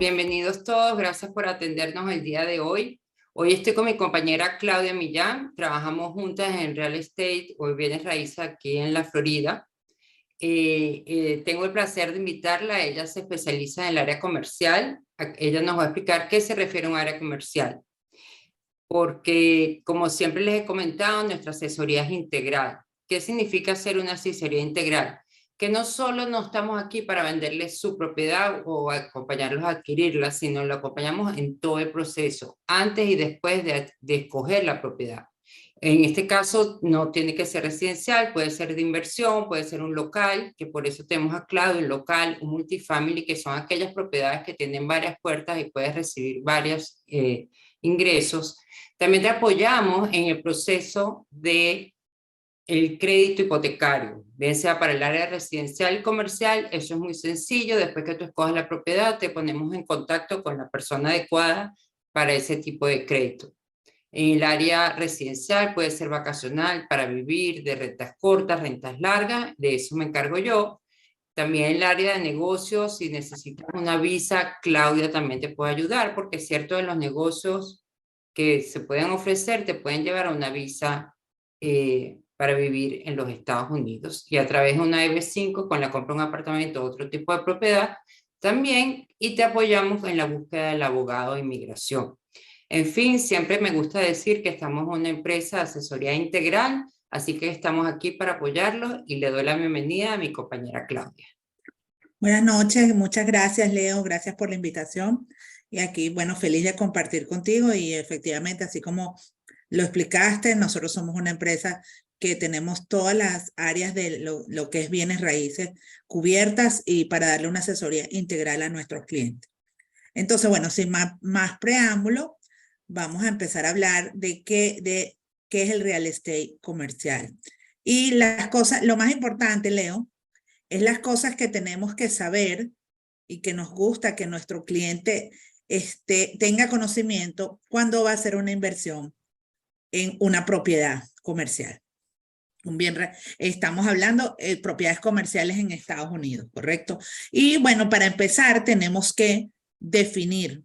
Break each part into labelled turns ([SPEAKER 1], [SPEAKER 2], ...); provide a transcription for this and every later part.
[SPEAKER 1] Bienvenidos todos, gracias por atendernos el día de hoy. Hoy estoy con mi compañera Claudia Millán, trabajamos juntas en Real Estate o bienes raíces aquí en la Florida. Tengo el placer de invitarla, ella se especializa en el área comercial, ella nos va a explicar qué se refiere a un área comercial, porque como siempre les he comentado, nuestra asesoría es integral. ¿Qué significa ser una asesoría integral? Que no solo no estamos aquí para venderles su propiedad o acompañarlos a adquirirla, sino lo acompañamos en todo el proceso, antes y después de escoger la propiedad. En este caso no tiene que ser residencial, puede ser de inversión, puede ser un local, que por eso tenemos a Claudio, un local, un multifamily, que son aquellas propiedades que tienen varias puertas y puedes recibir varios ingresos. También te apoyamos en el proceso de el crédito hipotecario, bien sea para el área residencial y comercial. Eso es muy sencillo. Después que tú escoges la propiedad, te ponemos en contacto con la persona adecuada para ese tipo de crédito. En el área residencial puede ser vacacional, para vivir, de rentas cortas, rentas largas, de eso me encargo yo. También en el área de negocios, si necesitas una visa, Claudia también te puede ayudar, porque es cierto, de los negocios que se pueden ofrecer, te pueden llevar a una visa para vivir en los Estados Unidos. Y a través de una EB5, con la compra de un apartamento o otro tipo de propiedad, también, y te apoyamos en la búsqueda del abogado de inmigración. En fin, siempre me gusta decir que estamos una empresa de asesoría integral, así que estamos aquí para apoyarlo y le doy la bienvenida a mi compañera Claudia.
[SPEAKER 2] Buenas noches, muchas gracias Leo, gracias por la invitación. Y aquí, bueno, feliz de compartir contigo y efectivamente, así como lo explicaste, nosotros somos una empresa que tenemos todas las áreas de lo que es bienes raíces cubiertas y para darle una asesoría integral a nuestros clientes. Entonces, bueno, sin más preámbulo, vamos a empezar a hablar de qué es el real estate comercial. Y las cosas, lo más importante, Leo, es las cosas que tenemos que saber y que nos gusta que nuestro cliente tenga conocimiento cuando va a hacer una inversión en una propiedad comercial. Estamos hablando de propiedades comerciales en Estados Unidos, ¿correcto? Y bueno, para empezar tenemos que definir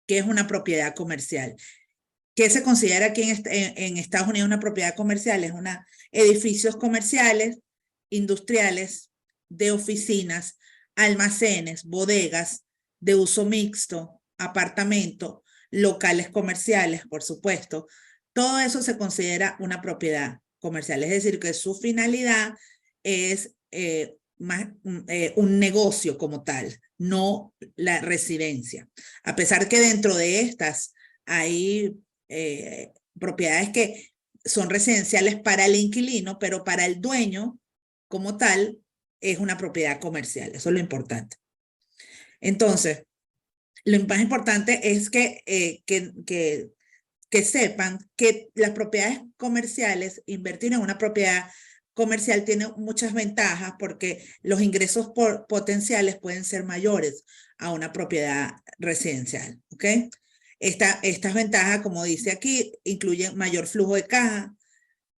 [SPEAKER 2] qué es una propiedad comercial. ¿Qué se considera aquí en Estados Unidos una propiedad comercial? Es edificios comerciales, industriales, de oficinas, almacenes, bodegas, de uso mixto, apartamento, locales comerciales, por supuesto. Todo eso se considera una propiedad comercial, es decir, que su finalidad es un negocio como tal, no la residencia. A pesar que dentro de estas hay propiedades que son residenciales para el inquilino, pero para el dueño como tal es una propiedad comercial. Eso es lo importante. Entonces, lo más importante es que sepan que las propiedades comerciales, invertir en una propiedad comercial tiene muchas ventajas porque los ingresos potenciales pueden ser mayores a una propiedad residencial, ¿ok? Estas ventajas, como dice aquí, incluyen mayor flujo de caja,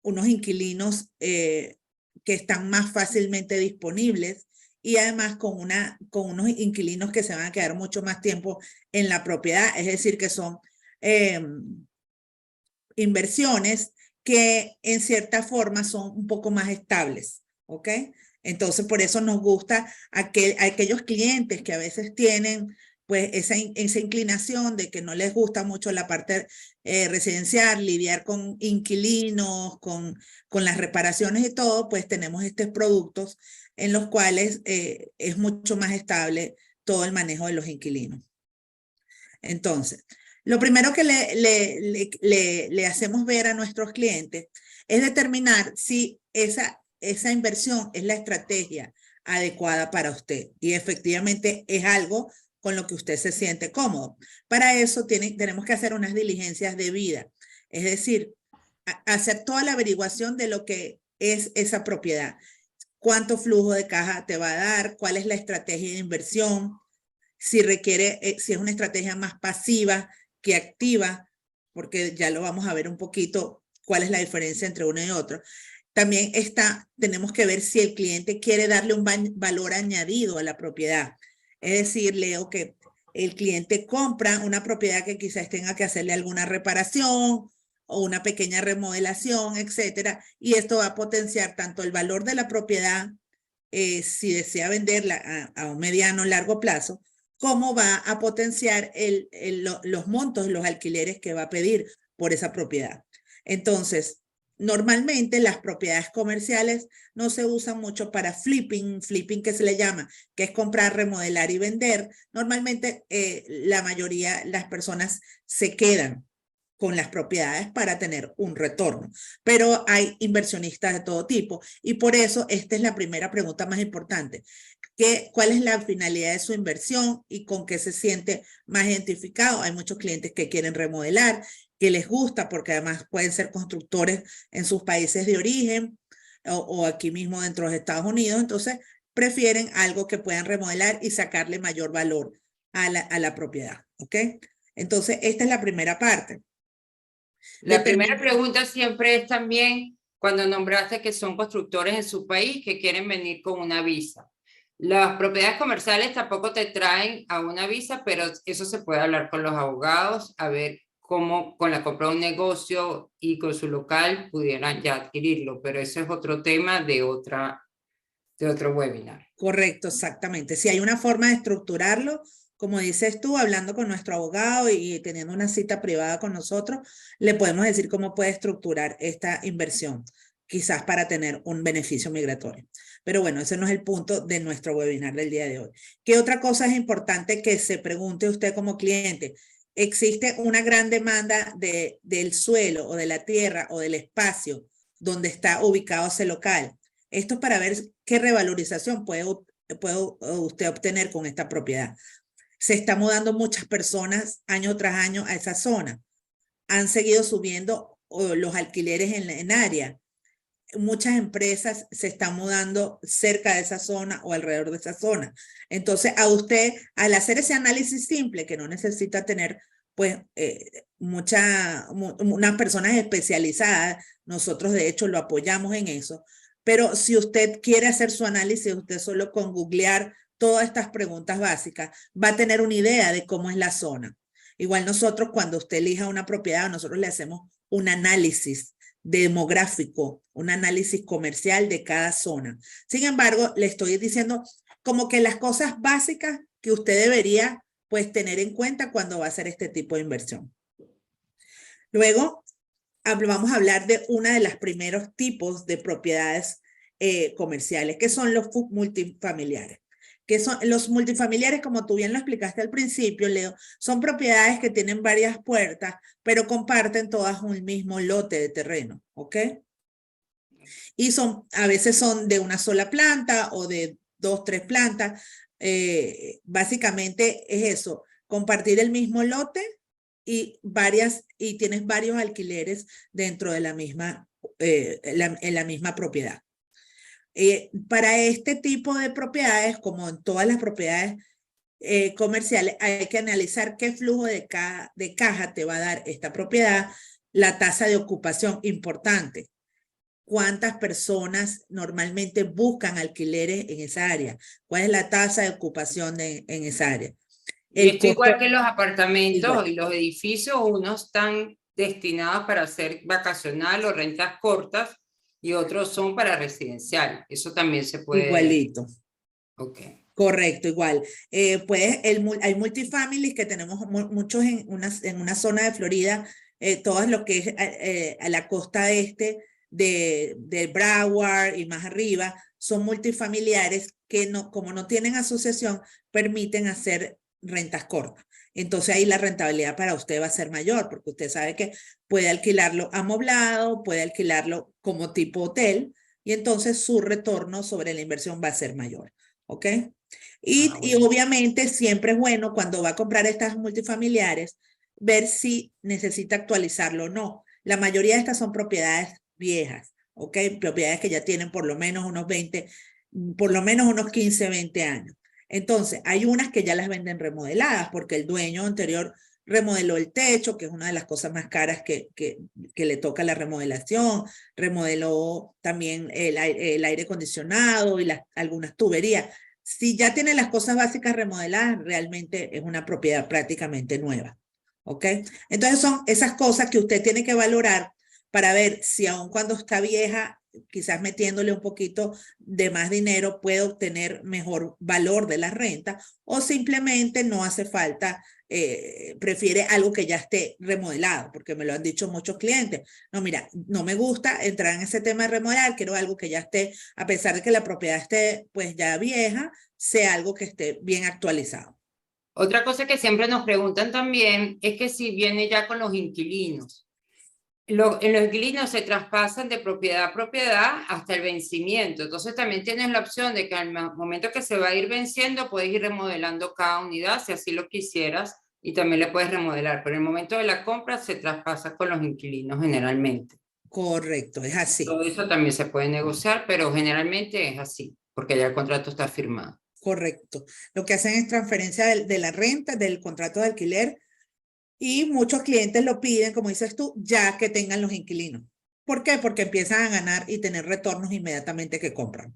[SPEAKER 2] unos inquilinos que están más fácilmente disponibles y además con unos inquilinos que se van a quedar mucho más tiempo en la propiedad, es decir, que son inversiones que en cierta forma son un poco más estables, ¿ok? Entonces, por eso nos gusta aquellos clientes que a veces tienen pues esa inclinación de que no les gusta mucho la parte residencial, lidiar con inquilinos, con las reparaciones y todo, pues tenemos estos productos en los cuales es mucho más estable todo el manejo de los inquilinos. Entonces, lo primero que le hacemos ver a nuestros clientes es determinar si esa inversión es la estrategia adecuada para usted y efectivamente es algo con lo que usted se siente cómodo. Para eso tenemos que hacer unas diligencias de vida, es decir, hacer toda la averiguación de lo que es esa propiedad. ¿Cuánto flujo de caja te va a dar? ¿Cuál es la estrategia de inversión? Si es una estrategia más pasiva que activa, porque ya lo vamos a ver un poquito cuál es la diferencia entre uno y otro. También tenemos que ver si el cliente quiere darle un valor añadido a la propiedad. Es decir, Leo, que el cliente compra una propiedad que quizás tenga que hacerle alguna reparación o una pequeña remodelación, etcétera, y esto va a potenciar tanto el valor de la propiedad, si desea venderla a un mediano o largo plazo, como va a potenciar los montos, los alquileres que va a pedir por esa propiedad. Entonces, normalmente las propiedades comerciales no se usan mucho para flipping que se le llama, que es comprar, remodelar y vender. Normalmente la mayoría, las personas se quedan con las propiedades para tener un retorno. Pero hay inversionistas de todo tipo y por eso esta es la primera pregunta más importante. ¿Cuál es la finalidad de su inversión y con qué se siente más identificado? Hay muchos clientes que quieren remodelar, que les gusta porque además pueden ser constructores en sus países de origen o aquí mismo dentro de los Estados Unidos, entonces prefieren algo que puedan remodelar y sacarle mayor valor a la propiedad, ¿ok? Entonces, esta es la primera parte.
[SPEAKER 1] La primera pregunta siempre es también cuando nombraste que son constructores en su país que quieren venir con una visa. Las propiedades comerciales tampoco te traen a una visa, pero eso se puede hablar con los abogados, a ver cómo con la compra de un negocio y con su local pudieran ya adquirirlo, pero eso es otro tema de otro webinar.
[SPEAKER 2] Correcto, exactamente. Si hay una forma de estructurarlo, como dices tú, hablando con nuestro abogado y teniendo una cita privada con nosotros, le podemos decir cómo puede estructurar esta inversión, quizás para tener un beneficio migratorio. Pero bueno, ese no es el punto de nuestro webinar del día de hoy. ¿Qué otra cosa es importante que se pregunte usted como cliente? ¿Existe una gran demanda del suelo o de la tierra o del espacio donde está ubicado ese local? Esto es para ver qué revalorización puede usted obtener con esta propiedad. Se están mudando muchas personas año tras año a esa zona. Han seguido subiendo los alquileres en área. Muchas empresas se están mudando cerca de esa zona o alrededor de esa zona. Entonces, a usted, al hacer ese análisis simple, que no necesita tener pues unas personas especializadas, nosotros de hecho lo apoyamos en eso, pero si usted quiere hacer su análisis, usted solo con googlear todas estas preguntas básicas va a tener una idea de cómo es la zona. Igual nosotros cuando usted elija una propiedad, nosotros le hacemos un análisis demográfico, un análisis comercial de cada zona. Sin embargo, le estoy diciendo como que las cosas básicas que usted debería pues tener en cuenta cuando va a hacer este tipo de inversión. Luego, vamos a hablar de una de los primeros tipos de propiedades comerciales, que son los multifamiliares. Que son los multifamiliares, como tú bien lo explicaste al principio, Leo, son propiedades que tienen varias puertas, pero comparten todas un mismo lote de terreno, ¿ok? Y a veces son de una sola planta o de 2, 3 plantas. Básicamente es eso, compartir el mismo lote y tienes varios alquileres dentro de la misma, en la misma propiedad. Para este tipo de propiedades, como en todas las propiedades comerciales, hay que analizar qué flujo de caja te va a dar esta propiedad, la tasa de ocupación, importante. ¿Cuántas personas normalmente buscan alquileres en esa área? ¿Cuál es la tasa de ocupación en esa área?
[SPEAKER 1] Y esto igual que los apartamentos y los edificios, unos están destinados para ser vacacional o rentas cortas y otros son para residencial. Eso también se puede...
[SPEAKER 2] Igualito.
[SPEAKER 1] Ok.
[SPEAKER 2] Correcto, igual. Hay multifamilies que tenemos muchos en una zona de Florida, todo lo que es a la costa este de Broward y más arriba, son multifamiliares que no, como no tienen asociación, permiten hacer rentas cortas. Entonces ahí la rentabilidad para usted va a ser mayor, porque usted sabe que puede alquilarlo amoblado, puede alquilarlo como tipo hotel, y entonces su retorno sobre la inversión va a ser mayor. ¿Ok? Y obviamente siempre es bueno cuando va a comprar estas multifamiliares ver si necesita actualizarlo o no. La mayoría de estas son propiedades viejas, ¿ok? Propiedades que ya tienen por lo menos por lo menos unos 15, 20 años. Entonces, hay unas que ya las venden remodeladas porque el dueño anterior remodeló el techo, que es una de las cosas más caras que le toca la remodelación, remodeló también el aire acondicionado y algunas tuberías. Si ya tiene las cosas básicas remodeladas, realmente es una propiedad prácticamente nueva. ¿Ok? Entonces son esas cosas que usted tiene que valorar para ver si aun cuando está vieja, quizás metiéndole un poquito de más dinero, puede obtener mejor valor de la renta, o simplemente no hace falta, prefiere algo que ya esté remodelado, porque me lo han dicho muchos clientes. No, mira, no me gusta entrar en ese tema de remodelar, quiero algo que ya esté, a pesar de que la propiedad esté pues ya vieja, sea algo que esté bien actualizado.
[SPEAKER 1] Otra cosa que siempre nos preguntan también es que si viene ya con los inquilinos. En los inquilinos se traspasan de propiedad a propiedad hasta el vencimiento. Entonces también tienes la opción de que al momento que se va a ir venciendo, puedes ir remodelando cada unidad si así lo quisieras y también le puedes remodelar. Pero en el momento de la compra se traspasa con los inquilinos generalmente.
[SPEAKER 2] Correcto, es así.
[SPEAKER 1] Todo eso también se puede negociar, pero generalmente es así, porque ya el contrato está firmado.
[SPEAKER 2] Correcto. Lo que hacen es transferencia de la renta, del contrato de alquiler, y muchos clientes lo piden, como dices tú, ya que tengan los inquilinos. ¿Por qué? Porque empiezan a ganar y tener retornos inmediatamente que compran.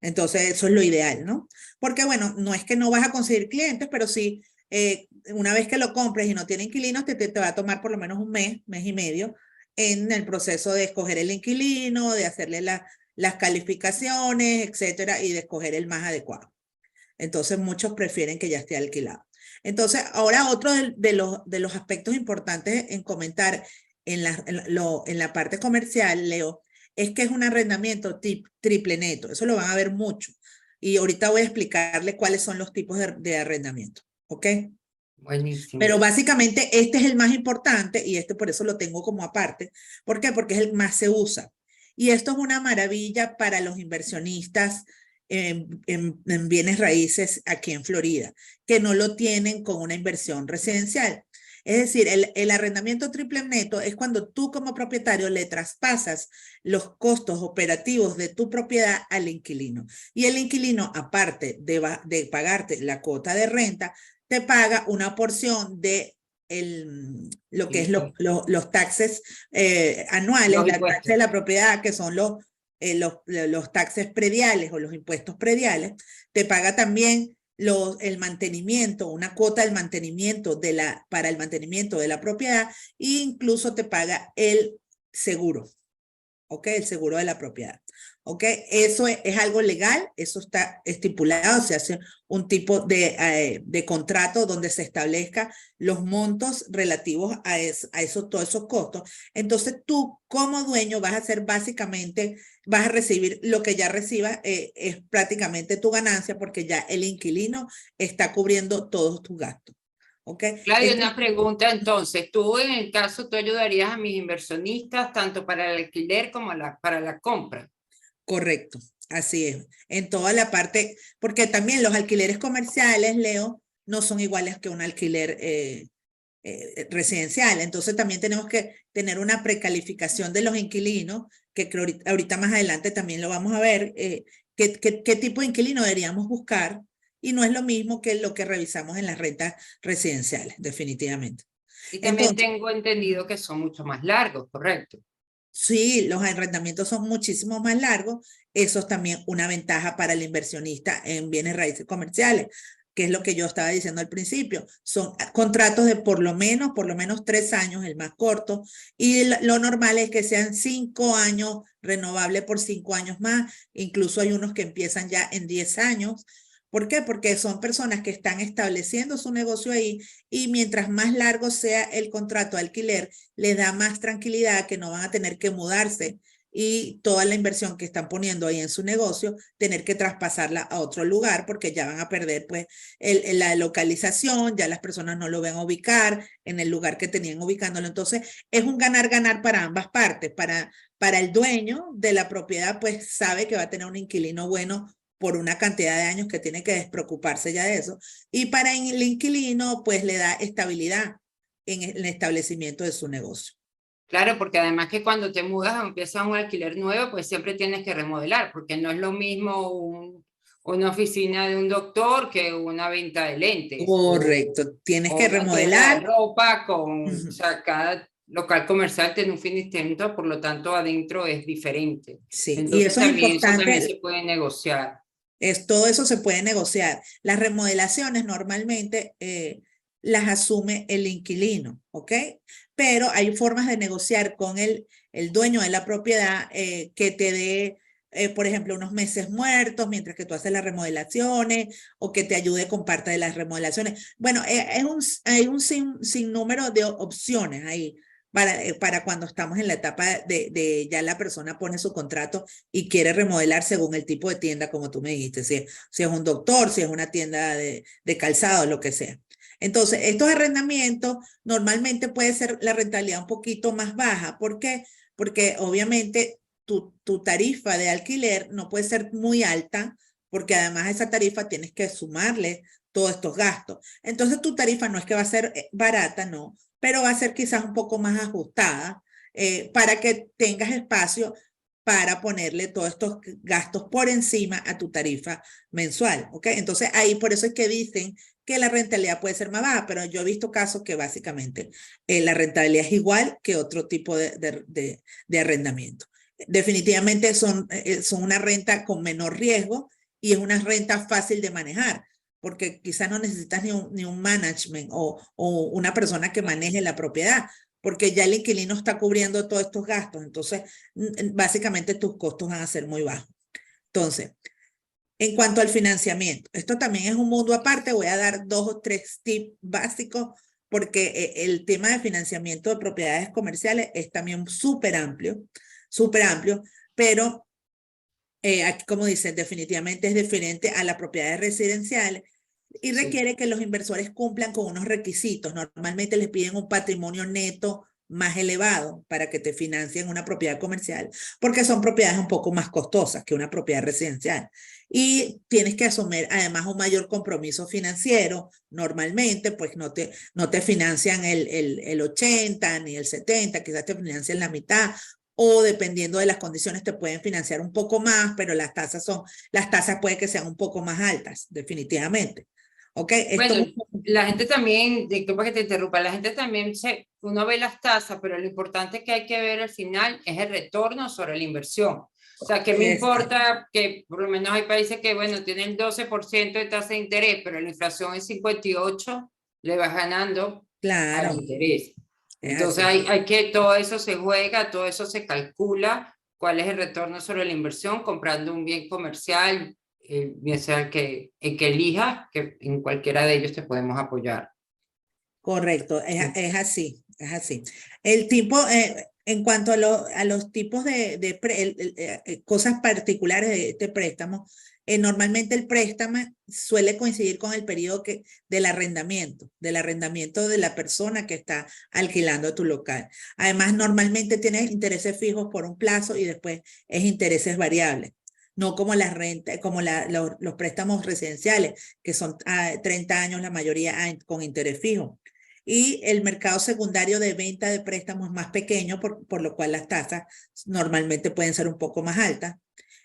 [SPEAKER 2] Entonces, eso es lo ideal, ¿no? Porque, bueno, no es que no vas a conseguir clientes, pero sí, una vez que lo compres y no tiene inquilinos, te va a tomar por lo menos un mes, mes y medio, en el proceso de escoger el inquilino, de hacerle las calificaciones, etcétera, y de escoger el más adecuado. Entonces, muchos prefieren que ya esté alquilado. Entonces, ahora otro de los aspectos importantes en comentar en la parte comercial, Leo, es que es un arrendamiento triple neto. Eso lo van a ver mucho. Y ahorita voy a explicarle cuáles son los tipos de arrendamiento. ¿Ok?
[SPEAKER 1] Buenísimo.
[SPEAKER 2] Pero básicamente este es el más importante y este por eso lo tengo como aparte. ¿Por qué? Porque es el más se usa. Y esto es una maravilla para los inversionistas en bienes raíces aquí en Florida, que no lo tienen con una inversión residencial. Es decir, el arrendamiento triple neto es cuando tú como propietario le traspasas los costos operativos de tu propiedad al inquilino. Y el inquilino, aparte de pagarte la cuota de renta, te paga una porción de lo que es los taxes anuales,
[SPEAKER 1] Los
[SPEAKER 2] la taxa
[SPEAKER 1] impuestos.
[SPEAKER 2] de la propiedad, que son los taxes prediales o los impuestos prediales. Te paga también el mantenimiento, una cuota del mantenimiento para el mantenimiento de la propiedad, e incluso te paga el seguro. ¿Ok? El seguro de la propiedad. ¿Ok? Eso es algo legal, eso está estipulado, se hace un tipo de contrato donde se establezca los montos relativos todos esos costos. Entonces tú como dueño vas a hacer básicamente, vas a recibir lo que ya recibas, es prácticamente tu ganancia porque ya el inquilino está cubriendo todos tus gastos. ¿Ok?
[SPEAKER 1] Claudia,
[SPEAKER 2] Esto,
[SPEAKER 1] una pregunta entonces. Tú en el caso, tú ayudarías a mis inversionistas tanto para el alquiler como para la compra.
[SPEAKER 2] Correcto, así es. En toda la parte, porque también los alquileres comerciales, Leo, no son iguales que un alquiler residencial. Entonces también tenemos que tener una precalificación de los inquilinos, que creo ahorita más adelante también lo vamos a ver, qué tipo de inquilino deberíamos buscar. Y no es lo mismo que lo que revisamos en las rentas residenciales, definitivamente.
[SPEAKER 1] Y también
[SPEAKER 2] Entonces,
[SPEAKER 1] tengo entendido que son mucho más largos, ¿correcto?
[SPEAKER 2] sí, los arrendamientos son muchísimo más largos. Eso es también una ventaja para el inversionista en bienes raíces comerciales, que es lo que yo estaba diciendo al principio. Son contratos de por lo menos 3 años, el más corto, y lo normal es que sean 5 años, renovable por 5 años más. Incluso hay unos que empiezan ya en 10 años. ¿Por qué? Porque son personas que están estableciendo su negocio ahí y mientras más largo sea el contrato de alquiler, les da más tranquilidad que no van a tener que mudarse y toda la inversión que están poniendo ahí en su negocio, tener que traspasarla a otro lugar porque ya van a perder pues la localización, ya las personas no lo van a ubicar en el lugar que tenían ubicándolo. Entonces, es un ganar-ganar para ambas partes. Para el dueño de la propiedad, pues sabe que va a tener un inquilino bueno por una cantidad de años que tiene que despreocuparse ya de eso. Y para el inquilino, pues le da estabilidad en el establecimiento de su negocio.
[SPEAKER 1] Claro, porque además que cuando te mudas o empiezas un alquiler nuevo, pues siempre tienes que remodelar, porque no es lo mismo una oficina de un doctor que una venta de lentes
[SPEAKER 2] Correcto, tienes
[SPEAKER 1] o
[SPEAKER 2] que
[SPEAKER 1] una tienda de
[SPEAKER 2] remodelar.
[SPEAKER 1] ropa
[SPEAKER 2] Uh
[SPEAKER 1] o
[SPEAKER 2] -huh.
[SPEAKER 1] sea, cada local comercial tiene un fin distinto, por lo tanto adentro es diferente.
[SPEAKER 2] Sí, y
[SPEAKER 1] Entonces también eso también se puede negociar.
[SPEAKER 2] Todo eso se puede negociar. Las remodelaciones normalmente las asume el inquilino, ¿ok? Pero hay formas de negociar con el dueño de la propiedad que te dé, por ejemplo, unos meses muertos mientras que tú haces las remodelaciones o que te ayude con parte de las remodelaciones. Bueno, hay un sinnúmero de opciones ahí para cuando estamos en la etapa de ya la persona pone su contrato y quiere remodelar según el tipo de tienda, como tú me dijiste, si es un doctor, si es una tienda de calzado, lo que sea. Entonces, estos arrendamientos normalmente puede ser la rentabilidad un poquito más baja. ¿Por qué? Porque obviamente tu tarifa de alquiler no puede ser muy alta, porque además a esa tarifa tienes que sumarle todos estos gastos. Entonces, tu tarifa no es que va a ser barata, no, pero va a ser quizás un poco más ajustada para que tengas espacio para ponerle todos estos gastos por encima a tu tarifa mensual, ¿ok? Entonces ahí por eso es que dicen que la rentabilidad puede ser más baja, pero yo he visto casos que básicamente la rentabilidad es igual que otro tipo de arrendamiento. Definitivamente son una renta con menor riesgo y es una renta fácil de manejar, porque quizás no necesitas ni un management o una persona que maneje la propiedad, porque ya el inquilino está cubriendo todos estos gastos. Entonces, básicamente tus costos van a ser muy bajos. Entonces, en cuanto al financiamiento, esto también es un mundo aparte. Voy a dar 2 o 3 tips básicos porque el tema de financiamiento de propiedades comerciales es también súper amplio, pero aquí, como dicen, definitivamente es diferente a las propiedades residenciales y requiere que los inversores cumplan con unos requisitos. Normalmente les piden un patrimonio neto más elevado para que te financien una propiedad comercial, porque son propiedades un poco más costosas que una propiedad residencial. Y tienes que asumir además un mayor compromiso financiero. Normalmente, pues no te financian el 80 ni el 70, quizás te financian la mitad, o dependiendo de las condiciones te pueden financiar un poco más, pero las tasas puede que sean un poco más altas, definitivamente. ¿Ok?
[SPEAKER 1] Bueno, la gente también, disculpa que te interrumpa, la gente también uno ve las tasas, pero lo importante que hay que ver al final es el retorno sobre la inversión. O sea, ¿qué me importa que por lo menos hay países que, bueno, tienen 12% de tasa de interés, pero la inflación es 58, le vas ganando al
[SPEAKER 2] Claro,
[SPEAKER 1] interés?
[SPEAKER 2] es
[SPEAKER 1] Entonces
[SPEAKER 2] así.
[SPEAKER 1] hay que, todo eso se juega, todo eso se calcula, cuál es el retorno sobre la inversión, comprando un bien comercial, bien sea el que elija, que en cualquiera de ellos te podemos apoyar.
[SPEAKER 2] Correcto, es así, es así. El tipo, en cuanto a los tipos de cosas particulares de este préstamo, normalmente el préstamo suele coincidir con el periodo del arrendamiento de la persona que está alquilando tu local. Además, normalmente tienes intereses fijos por un plazo y después es intereses variables. No como las rentas, como los préstamos residenciales, que son 30 años la mayoría con interés fijo. Y el mercado secundario de venta de préstamos más pequeño, por lo cual las tasas normalmente pueden ser un poco más altas.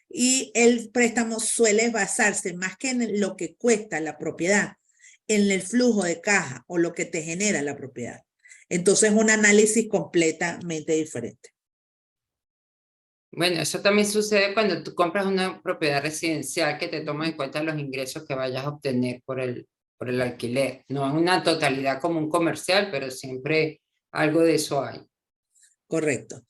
[SPEAKER 2] Y el préstamo suele basarse más que en lo que cuesta la propiedad, en el flujo de caja o lo que te genera la propiedad. Entonces, un análisis completamente diferente.
[SPEAKER 1] Bueno, eso también sucede cuando tú compras una propiedad residencial que te toma en cuenta los ingresos que vayas a obtener por el alquiler. No es una totalidad como un comercial, pero siempre algo de eso hay.
[SPEAKER 2] Correcto.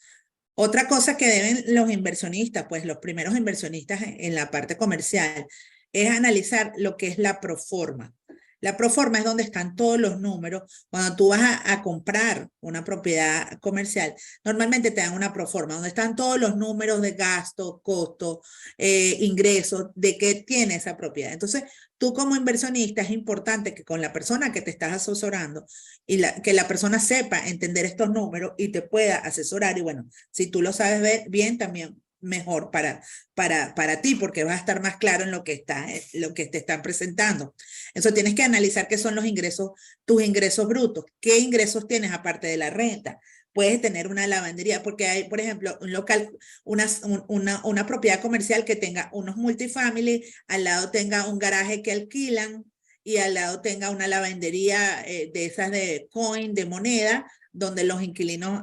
[SPEAKER 2] Otra cosa que deben los inversionistas, pues los primeros inversionistas en la parte comercial, es analizar lo que es la proforma. La proforma es donde están todos los números. Cuando tú vas a comprar una propiedad comercial, normalmente te dan una proforma donde están todos los números de gastos, costos, ingresos, de qué tiene esa propiedad. Entonces, tú como inversionista es importante que con la persona que te estás asesorando y que la persona sepa entender estos números y te pueda asesorar. Y bueno, si tú lo sabes ver bien, también mejor para ti, porque vas a estar más claro en lo que te están presentando. Eso tienes que analizar qué son los ingresos, tus ingresos brutos, qué ingresos tienes aparte de la renta. Puedes tener una lavandería, porque hay, por ejemplo, un local, una propiedad comercial que tenga unos multifamily, al lado tenga un garaje que alquilan y al lado tenga una lavandería de esas de coin, de moneda, donde los inquilinos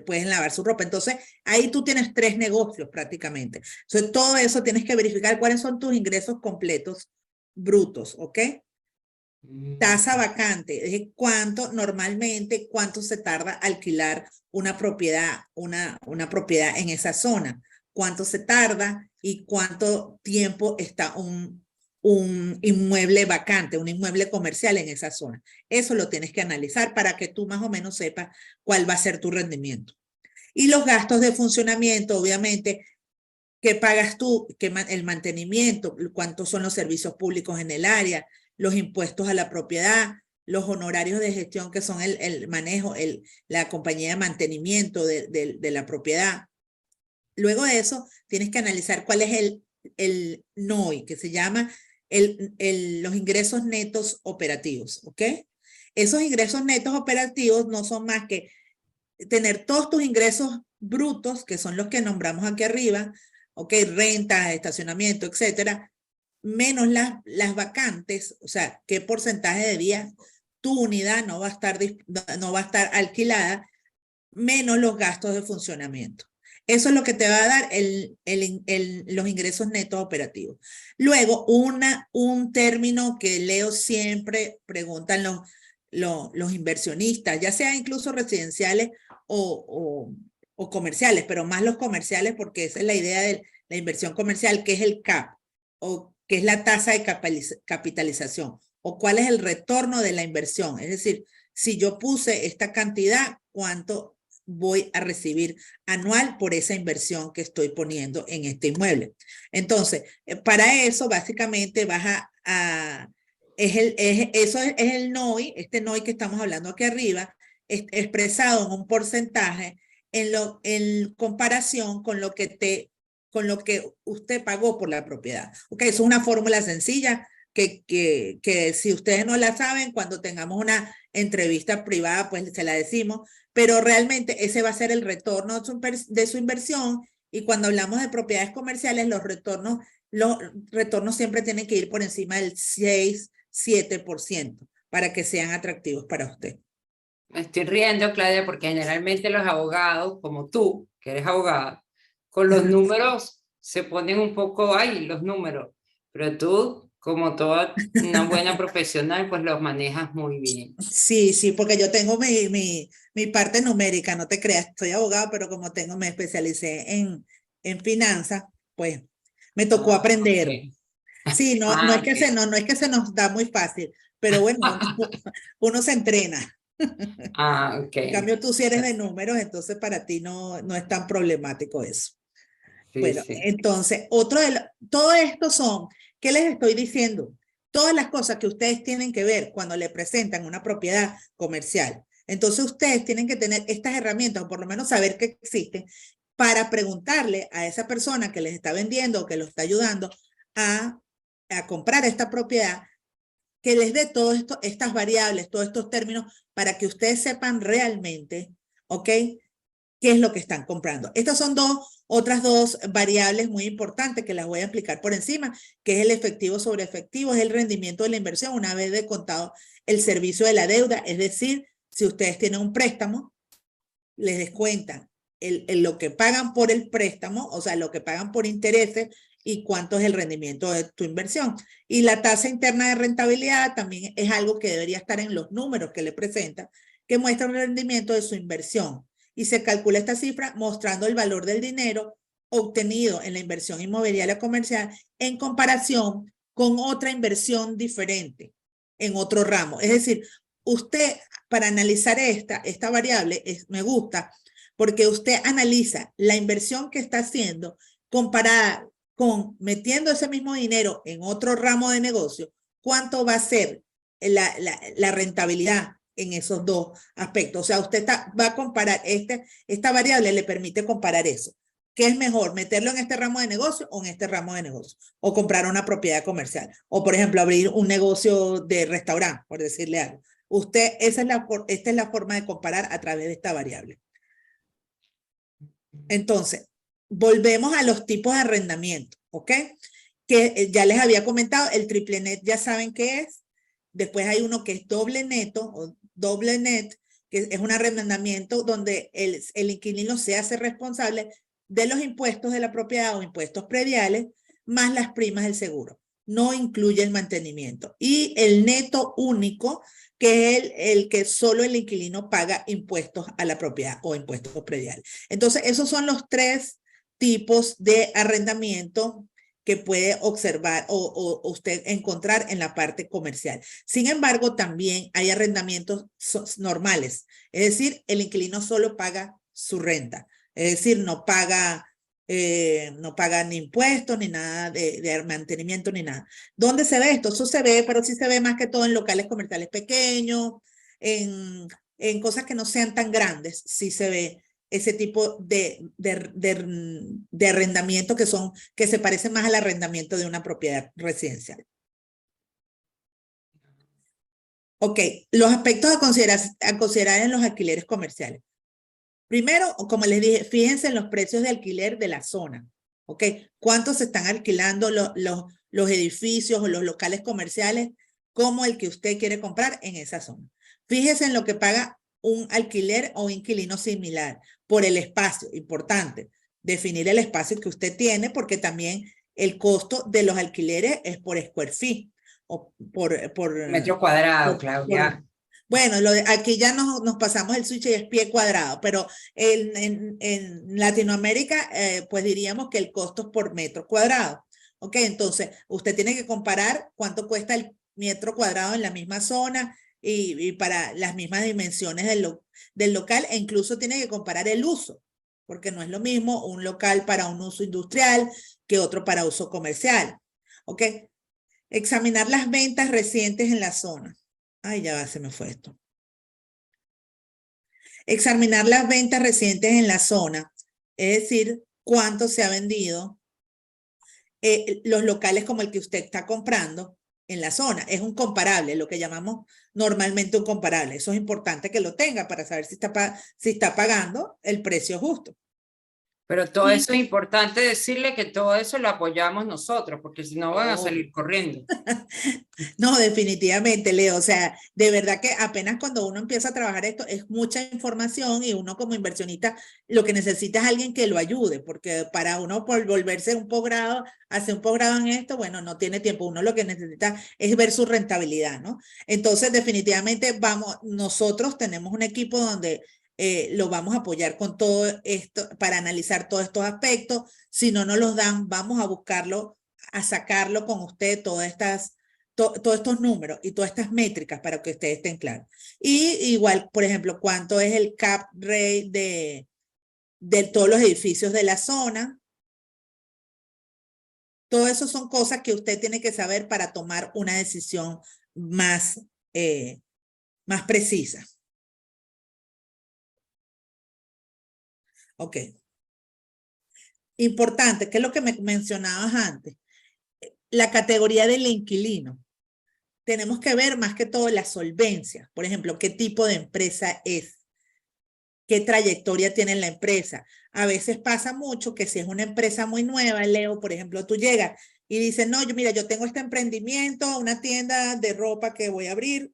[SPEAKER 2] pueden lavar su ropa. Entonces, ahí tú tienes 3 negocios prácticamente. Entonces, todo eso tienes que verificar cuáles son tus ingresos completos brutos, ¿ok? Tasa vacante, es cuánto se tarda alquilar una propiedad en esa zona, cuánto se tarda y cuánto tiempo está un inmueble vacante, un inmueble comercial en esa zona. Eso lo tienes que analizar para que tú más o menos sepas cuál va a ser tu rendimiento. Y los gastos de funcionamiento, obviamente, ¿qué pagas tú? El mantenimiento, cuántos son los servicios públicos en el área, los impuestos a la propiedad, los honorarios de gestión que son el manejo, la compañía de mantenimiento de la propiedad. Luego de eso, tienes que analizar cuál es el NOI, que se llama los ingresos netos operativos, ¿ok? Esos ingresos netos operativos no son más que tener todos tus ingresos brutos, que son los que nombramos aquí arriba, ¿ok? Rentas, estacionamiento, etcétera, menos las vacantes, o sea, qué porcentaje de días tu unidad no va a estar alquilada, menos los gastos de funcionamiento. Eso es lo que te va a dar los ingresos netos operativos. Luego, un término que leo siempre, preguntan los inversionistas, ya sea incluso residenciales o comerciales, pero más los comerciales porque esa es la idea de la inversión comercial, que es el CAP, o que es la tasa de capitalización, o cuál es el retorno de la inversión. Es decir, si yo puse esta cantidad, ¿cuánto voy a recibir anual por esa inversión que estoy poniendo en este inmueble? Entonces, para eso básicamente eso es el NOI, este NOI que estamos hablando aquí arriba, expresado en un porcentaje en comparación con lo que usted pagó por la propiedad. Ok, es una fórmula sencilla que si ustedes no la saben, cuando tengamos una entrevista privada, pues se la decimos, pero realmente ese va a ser el retorno de su inversión, y cuando hablamos de propiedades comerciales, los retornos siempre tienen que ir por encima del 6-7% para que sean atractivos para usted.
[SPEAKER 1] Me estoy riendo, Claudia, porque generalmente los abogados, como tú, que eres abogada, con los números se ponen un poco, ay, los números, pero tú, como toda una buena profesional, pues los manejas muy bien.
[SPEAKER 2] Sí, sí, porque yo tengo mi parte numérica, no te creas, soy abogado, pero como me especialicé en finanzas, pues me tocó aprender.
[SPEAKER 1] Okay.
[SPEAKER 2] Sí, no es que se nos da muy fácil, pero bueno, uno se entrena. En
[SPEAKER 1] Ok.
[SPEAKER 2] cambio, tú si eres de números, entonces para ti no es tan problemático eso.
[SPEAKER 1] Sí,
[SPEAKER 2] Bueno,
[SPEAKER 1] sí.
[SPEAKER 2] entonces, todo esto son, ¿qué les estoy diciendo? Todas las cosas que ustedes tienen que ver cuando le presentan una propiedad comercial. Entonces, ustedes tienen que tener estas herramientas, o por lo menos saber que existen, para preguntarle a esa persona que les está vendiendo o que los está ayudando a comprar esta propiedad, que les dé todas estas variables, todos estos términos, para que ustedes sepan realmente, ¿ok? ¿Qué es lo que están comprando? Estas son otras dos variables muy importantes que las voy a explicar por encima, que es el efectivo sobre efectivo, es el rendimiento de la inversión una vez descontado el servicio de la deuda. Es decir, si ustedes tienen un préstamo, les descuentan lo que pagan por el préstamo, o sea, lo que pagan por intereses, y cuánto es el rendimiento de tu inversión. Y la tasa interna de rentabilidad también es algo que debería estar en los números que le presentan, que muestran el rendimiento de su inversión. Y se calcula esta cifra mostrando el valor del dinero obtenido en la inversión inmobiliaria comercial en comparación con otra inversión diferente en otro ramo. Es decir, usted, para analizar esta variable, me gusta, porque usted analiza la inversión que está haciendo comparada con metiendo ese mismo dinero en otro ramo de negocio, cuánto va a ser la rentabilidad en esos dos aspectos. O sea, usted va a comparar, esta variable le permite comparar eso. ¿Qué es mejor, meterlo en este ramo de negocio o en este ramo de negocio? O comprar una propiedad comercial. O, por ejemplo, abrir un negocio de restaurante, por decirle algo. Esta es la forma de comparar a través de esta variable. Entonces, volvemos a los tipos de arrendamiento, ¿ok? Que ya les había comentado, el triple net ya saben qué es. Después hay uno que es doble neto o doble net, que es un arrendamiento donde el inquilino se hace responsable de los impuestos de la propiedad o impuestos prediales, más las primas del seguro. No incluye el mantenimiento. Y el neto único, que es el que solo el inquilino paga impuestos a la propiedad o impuestos prediales. Entonces, esos son los tres tipos de arrendamiento que puede observar o usted encontrar en la parte comercial. Sin embargo, también hay arrendamientos normales, es decir, el inquilino solo paga su renta, es decir, no paga ni impuestos, ni nada de mantenimiento, ni nada. ¿Dónde se ve esto? Eso se ve, pero sí se ve más que todo en locales comerciales pequeños, en cosas que no sean tan grandes, sí se ve ese tipo de arrendamiento que se parece más al arrendamiento de una propiedad residencial. Ok, los aspectos a considerar en los alquileres comerciales. Primero, como les dije, fíjense en los precios de alquiler de la zona. Ok, ¿cuánto se están alquilando los edificios o los locales comerciales como el que usted quiere comprar en esa zona? Fíjese en lo que paga un alquiler o inquilino similar por el espacio. Importante, definir el espacio que usted tiene, porque también el costo de los alquileres es por square feet o por
[SPEAKER 1] metro cuadrado, Claudia.
[SPEAKER 2] Bueno, aquí ya nos pasamos el switch y es pie cuadrado, pero en Latinoamérica, pues diríamos que el costo es por metro cuadrado. Ok, entonces usted tiene que comparar cuánto cuesta el metro cuadrado en la misma zona y para las mismas dimensiones del local, e incluso tiene que comparar el uso, porque no es lo mismo un local para un uso industrial que otro para uso comercial. Ok, examinar las ventas recientes en la zona. Ay, ya va, se me fue esto. Examinar las ventas recientes en la zona, es decir, cuánto se ha vendido los locales como el que usted está comprando en la zona. Es un comparable, lo que llamamos normalmente un comparable. Eso es importante que lo tenga para saber si está pagando el precio justo.
[SPEAKER 1] Pero todo eso es importante decirle que todo eso lo apoyamos nosotros, porque si no van a salir corriendo.
[SPEAKER 2] No, definitivamente, Leo. O sea, de verdad que apenas cuando uno empieza a trabajar esto es mucha información y uno como inversionista lo que necesita es alguien que lo ayude, porque para uno por volverse un posgrado, hacer un posgrado en esto, bueno, no tiene tiempo. Uno lo que necesita es ver su rentabilidad, ¿no? Entonces, definitivamente nosotros tenemos un equipo donde lo vamos a apoyar con todo esto para analizar todos estos aspectos. Si no nos los dan, vamos a buscarlo, a sacarlo con usted, todos estos números y todas estas métricas para que ustedes estén claros. Y igual, por ejemplo, cuánto es el cap rate de todos los edificios de la zona. Todo eso son cosas que usted tiene que saber para tomar una decisión más precisa. Ok. Importante, que es lo que me mencionabas antes, la categoría del inquilino. Tenemos que ver más que todo la solvencia. Por ejemplo, qué tipo de empresa es, qué trayectoria tiene la empresa. A veces pasa mucho que si es una empresa muy nueva, Leo, por ejemplo, tú llegas y dices, no, mira, yo tengo este emprendimiento, una tienda de ropa que voy a abrir.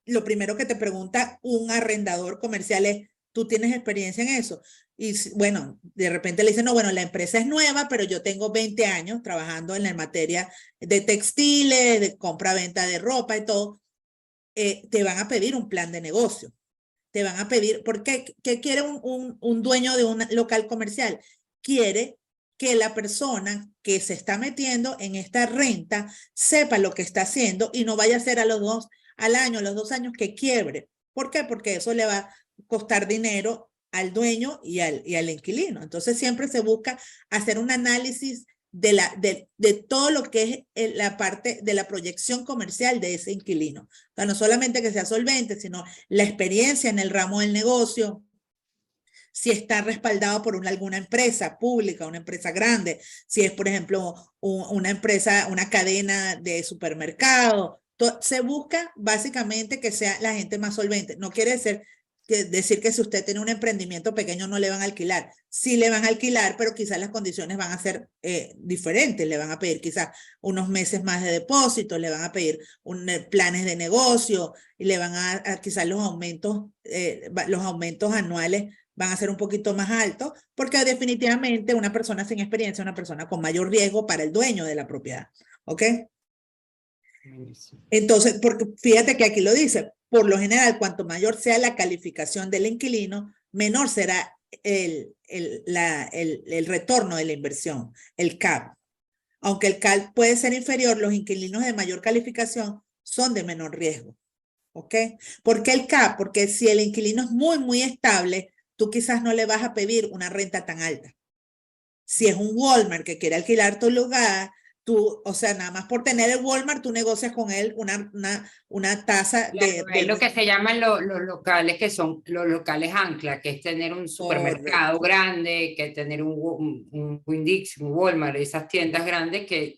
[SPEAKER 2] Lo primero que te pregunta un arrendador comercial es, ¿tú tienes experiencia en eso? Y bueno, de repente le dicen, no, bueno, la empresa es nueva, pero yo tengo 20 años trabajando en la materia de textiles, de compra-venta de ropa y todo. Te van a pedir un plan de negocio. Te van a pedir, ¿por qué? ¿Qué quiere un dueño de un local comercial? Quiere que la persona que se está metiendo en esta renta sepa lo que está haciendo y no vaya a ser a los 2 años que quiebre. ¿Por qué? Porque eso le va a costar dinero al dueño y al inquilino. Entonces siempre se busca hacer un análisis de todo lo que es la parte de la proyección comercial de ese inquilino. O sea, no solamente que sea solvente, sino la experiencia en el ramo del negocio, si está respaldado por alguna empresa pública, una empresa grande, si es, por ejemplo, una empresa, una cadena de supermercado. Se busca básicamente que sea la gente más solvente. No quiere decir decir que si usted tiene un emprendimiento pequeño no le van a alquilar. Sí le van a alquilar, pero quizás las condiciones van a ser diferentes. Le van a pedir quizás unos meses más de depósito, le van a pedir planes de negocio y le van a quizás los aumentos anuales van a ser un poquito más altos, porque definitivamente una persona sin experiencia es una persona con mayor riesgo para el dueño de la propiedad. ¿Ok? Entonces, porque fíjate que aquí lo dice, por lo general, cuanto mayor sea la calificación del inquilino, menor será el retorno de la inversión, el CAP. Aunque el CAP puede ser inferior, los inquilinos de mayor calificación son de menor riesgo. ¿Ok? ¿Por qué el CAP? Porque si el inquilino es muy, muy estable, tú quizás no le vas a pedir una renta tan alta. Si es un Walmart que quiere alquilar tu lugar, tú, o sea, nada más por tener el Walmart, tú negocias con él una tasa
[SPEAKER 1] Claro, es lo que se llaman los locales, que son los locales ancla, que es tener un supermercado
[SPEAKER 2] Correcto.
[SPEAKER 1] grande, que tener un Winn-Dixie, un Walmart, esas tiendas grandes que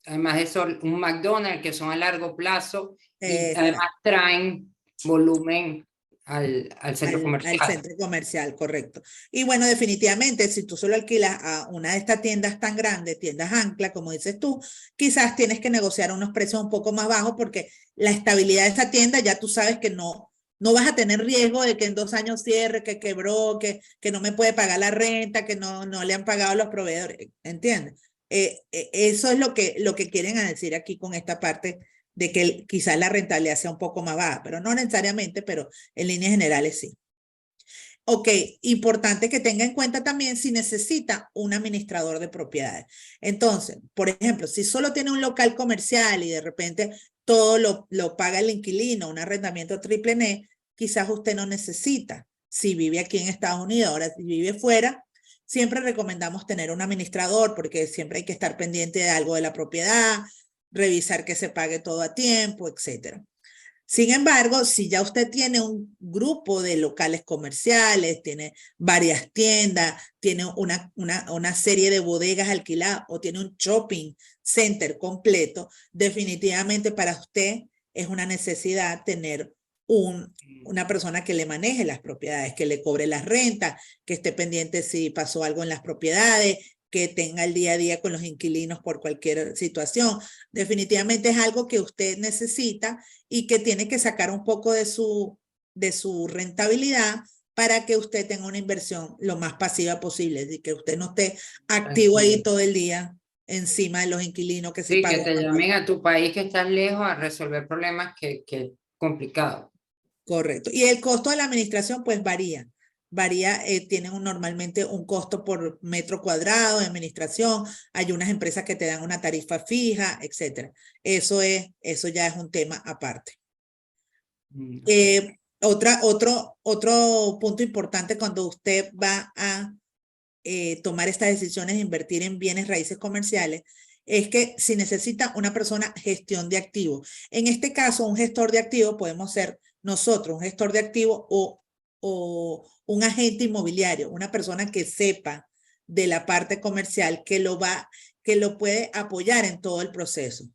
[SPEAKER 1] además de eso, un McDonald's, que son a largo plazo y además traen volumen al centro comercial.
[SPEAKER 2] Al centro comercial, correcto. Y bueno, definitivamente, si tú solo alquilas a una de estas tiendas tan grandes, tiendas ancla, como dices tú, quizás tienes que negociar unos precios un poco más bajos porque la estabilidad de esa tienda ya tú sabes que no vas a tener riesgo de que en 2 años cierre, que quebró, que no me puede pagar la renta, que no le han pagado los proveedores, ¿entiendes? Eso es lo que quieren decir aquí con esta parte de que quizás la rentabilidad sea un poco más baja, pero no necesariamente, pero en líneas generales sí. Ok, importante que tenga en cuenta también si necesita un administrador de propiedades. Entonces, por ejemplo, si solo tiene un local comercial y de repente todo lo paga el inquilino, un arrendamiento triple N, quizás usted no necesita. Si vive aquí en Estados Unidos, ahora si vive fuera, siempre recomendamos tener un administrador porque siempre hay que estar pendiente de algo de la propiedad, revisar que se pague todo a tiempo, etcétera. Sin embargo, si ya usted tiene un grupo de locales comerciales, tiene varias tiendas, tiene una serie de bodegas alquiladas o tiene un shopping center completo, definitivamente para usted es una necesidad tener una persona que le maneje las propiedades, que le cobre las rentas, que esté pendiente si pasó algo en las propiedades, que tenga el día a día con los inquilinos por cualquier situación. Definitivamente es algo que usted necesita y que tiene que sacar un poco de su rentabilidad para que usted tenga una inversión lo más pasiva posible y que usted no esté activo ahí todo el día encima de los inquilinos que se
[SPEAKER 1] Sí,
[SPEAKER 2] pagan.
[SPEAKER 1] que te llamen a tu país que estás lejos a resolver problemas que es complicado.
[SPEAKER 2] Correcto. Y el costo de la administración pues varía. Tienen normalmente un costo por metro cuadrado de administración. Hay unas empresas que te dan una tarifa fija, etcétera. Eso ya es un tema aparte. Otro punto importante cuando usted va a tomar estas decisiones de invertir en bienes raíces comerciales es que si necesita una persona gestión de activos. En este caso, un gestor de activos podemos ser nosotros, un gestor de activos o un agente inmobiliario, una persona que sepa de la parte comercial, que lo puede apoyar en todo el proceso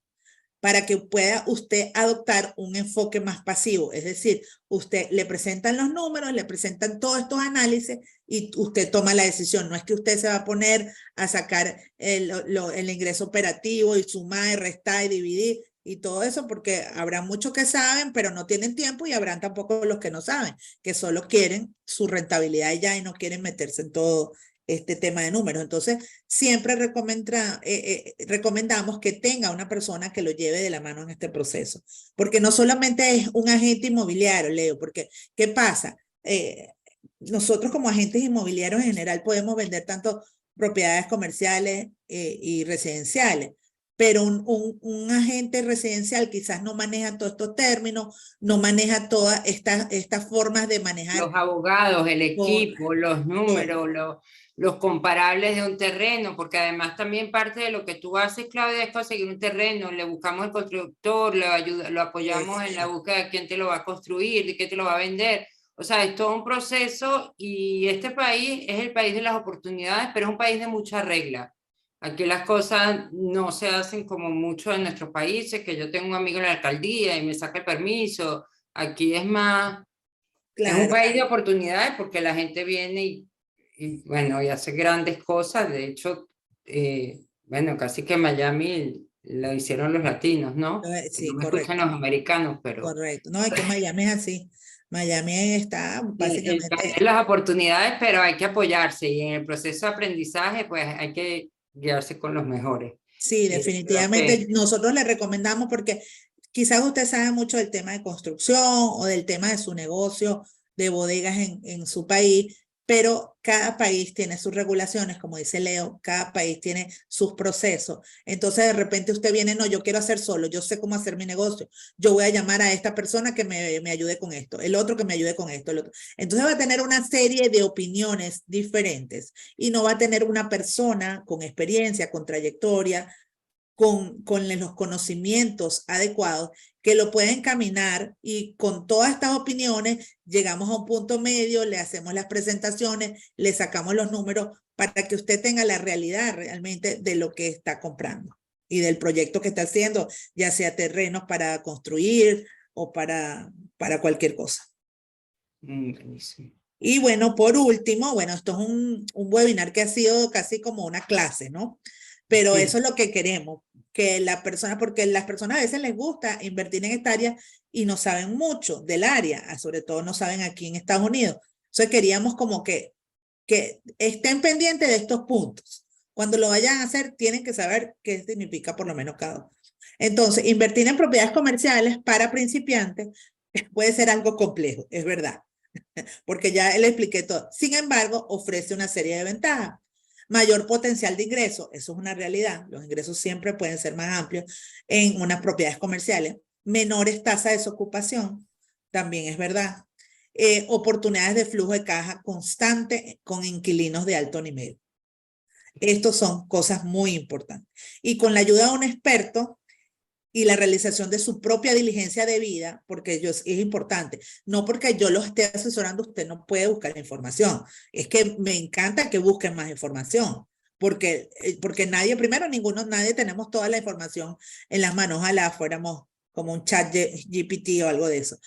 [SPEAKER 2] para que pueda usted adoptar un enfoque más pasivo. Es decir, usted le presentan los números, le presentan todos estos análisis y usted toma la decisión. No es que usted se va a poner a sacar el ingreso operativo y sumar, y restar y dividir y todo eso, porque habrá muchos que saben, pero no tienen tiempo y habrán tampoco los que no saben, que solo quieren su rentabilidad ya y no quieren meterse en todo este tema de números. Entonces, siempre recomendamos que tenga una persona que lo lleve de la mano en este proceso, porque no solamente es un agente inmobiliario, Leo, porque ¿qué pasa? Nosotros como agentes inmobiliarios en general podemos vender tanto propiedades comerciales y residenciales, pero un agente residencial quizás no maneja todos estos términos, no maneja todas estas formas de manejar.
[SPEAKER 1] Los abogados, el equipo, los números, los comparables de un terreno, porque además también parte de lo que tú haces, Claudia, es conseguir un terreno, le buscamos el constructor, lo apoyamos en la búsqueda de quién te lo va a construir, de quién te lo va a vender. O sea, es todo un proceso y este país es el país de las oportunidades, pero es un país de mucha regla. Aquí las cosas no se hacen como mucho en nuestros países, que yo tengo un amigo en la alcaldía y me saca el permiso. Aquí es más Es un
[SPEAKER 2] Claro,
[SPEAKER 1] país de oportunidades porque la gente viene bueno, y hace grandes cosas. De hecho, bueno, casi que Miami lo hicieron los latinos, ¿no? Que no
[SPEAKER 2] sí,
[SPEAKER 1] me escuchan
[SPEAKER 2] correcto,
[SPEAKER 1] los americanos, pero
[SPEAKER 2] correcto. No, es que Miami es así. Miami está
[SPEAKER 1] sí, el país
[SPEAKER 2] básicamente,
[SPEAKER 1] de las oportunidades, pero hay que apoyarse y en el proceso de aprendizaje, pues hay que guiarse con los mejores.
[SPEAKER 2] sí,
[SPEAKER 1] Creo
[SPEAKER 2] definitivamente
[SPEAKER 1] que
[SPEAKER 2] nosotros le recomendamos porque quizás usted sabe mucho del tema de construcción o del tema de su negocio de bodegas en su país, pero cada país tiene sus regulaciones, como dice Leo, cada país tiene sus procesos. Entonces de repente usted viene, no, yo quiero hacer solo, yo sé cómo hacer mi negocio, yo voy a llamar a esta persona que me ayude con esto, el otro que me ayude con esto, el otro. Entonces va a tener una serie de opiniones diferentes y no va a tener una persona con experiencia, con trayectoria, con los conocimientos adecuados que lo pueden caminar y con todas estas opiniones llegamos a un punto medio, le hacemos las presentaciones, le sacamos los números para que usted tenga la realidad realmente de lo que está comprando y del proyecto que está haciendo, ya sea terrenos para construir o para cualquier cosa.
[SPEAKER 1] buenísimo.
[SPEAKER 2] Y bueno, por último, bueno, esto es un webinar que ha sido casi como una clase, ¿no? Pero eso
[SPEAKER 1] Sí.
[SPEAKER 2] es lo que queremos, que la persona, porque las personas a veces les gusta invertir en esta área y no saben mucho del área, sobre todo no saben aquí en Estados Unidos. Entonces queríamos como que estén pendientes de estos puntos. Cuando lo vayan a hacer, tienen que saber qué significa por lo menos cada uno. Entonces, invertir en propiedades comerciales para principiantes puede ser algo complejo, es verdad, porque ya le expliqué todo. Sin embargo, ofrece una serie de ventajas. Mayor potencial de ingreso, eso es una realidad. Los ingresos siempre pueden ser más amplios en unas propiedades comerciales. Menores tasas de desocupación, también es verdad. Oportunidades de flujo de caja constante con inquilinos de alto nivel. Estos son cosas muy importantes. Y con la ayuda de un experto, y la realización de su propia diligencia de vida, porque es importante, no porque yo lo esté asesorando, usted no puede buscar información, es que me encanta que busquen más información, porque nadie, primero nadie tenemos toda la información en las manos, ojalá fuéramos como un chat GPT o algo de eso,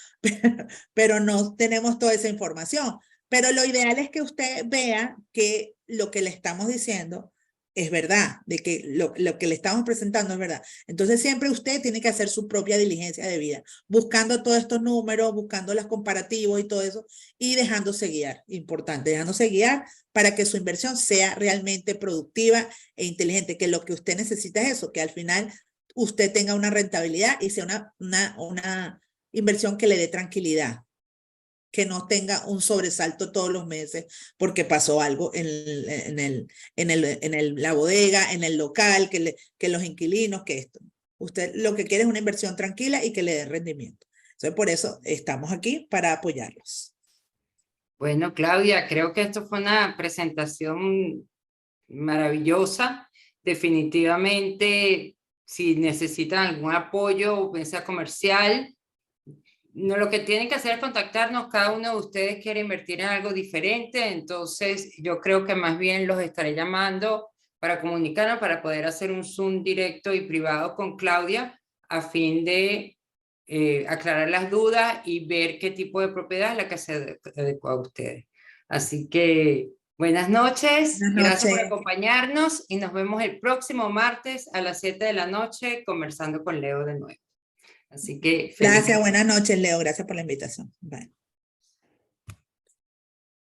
[SPEAKER 2] pero no tenemos toda esa información, pero lo ideal es que usted vea que lo que le estamos diciendo es verdad, de que lo que le estamos presentando es verdad. Entonces siempre usted tiene que hacer su propia diligencia de vida, buscando todos estos números, buscando los comparativos y todo eso, y dejándose guiar, importante, dejándose guiar para que su inversión sea realmente productiva e inteligente, que lo que usted necesita es eso, que al final usted tenga una rentabilidad y sea una inversión que le dé tranquilidad, que no tenga un sobresalto todos los meses porque pasó algo la bodega, en el local, que los inquilinos, que esto. Usted lo que quiere es una inversión tranquila y que le dé rendimiento. Entonces, por eso estamos aquí para apoyarlos.
[SPEAKER 1] Bueno, Claudia, creo que esto fue una presentación maravillosa. Definitivamente, si necesitan algún apoyo o mesa comercial, no, lo que tienen que hacer es contactarnos. Cada uno de ustedes quiere invertir en algo diferente, entonces yo creo que más bien los estaré llamando para comunicarnos, para poder hacer un Zoom directo y privado con Claudia a fin de aclarar las dudas y ver qué tipo de propiedad es la que se adecua a ustedes. Así que buenas noches,
[SPEAKER 2] Buenas
[SPEAKER 1] gracias por
[SPEAKER 2] noches.
[SPEAKER 1] acompañarnos y nos vemos el próximo martes a las 7 de la noche conversando con Leo de nuevo. Así que feliz
[SPEAKER 2] Gracias,
[SPEAKER 1] noche.
[SPEAKER 2] buenas noches, Leo. Gracias por la invitación. Bye.